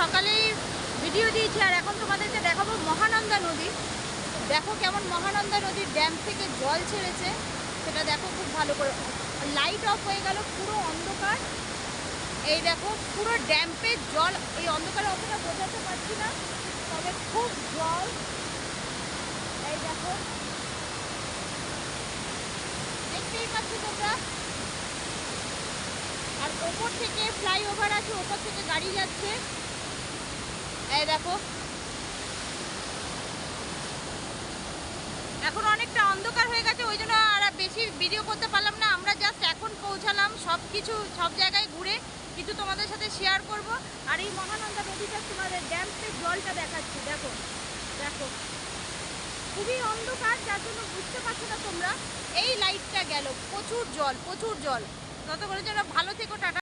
সকালেই ভিডিও দিয়েছি, আর এখন তোমাদেরকে দেখাবো মহানন্দা নদী। দেখো কেমন মহানন্দা নদীর ড্যাম থেকে জল ছেড়েছে, সেটা দেখো খুব ভালো করে। লাইট অফ হয়ে গেল, পুরো অন্ধকার। এই দেখো পুরো ড্যাম্পের জল, এই অন্ধকারে অতটা বোঝাতে পারছি না, তবে খুব জল। এই দেখো, দেখতেই পাচ্ছ তোমরা। আর ওপর থেকে ফ্লাইওভার আছে, ওপর থেকে গাড়ি যাচ্ছে। এই দেখো, এখন অনেকটা অন্ধকার হয়ে গেছে, ওই জন্য আর বেশি ভিডিও করতে পারলাম না। আমরা জাস্ট এখন পৌঁছালাম, সব জায়গায় ঘুরে কিছু তোমাদের সাথে শেয়ার করব। আর এই মহানন্দা নদীটা তোমাদের ড্যাম্পের জলটা দেখাচ্ছি। দেখো দেখো, খুবই অন্ধকার, যার জন্য বুঝতে পারছো না তোমরা। এই লাইটটা গেল, প্রচুর জল প্রচুর জল। তত করে যেন ভালো থেকো, টাটা।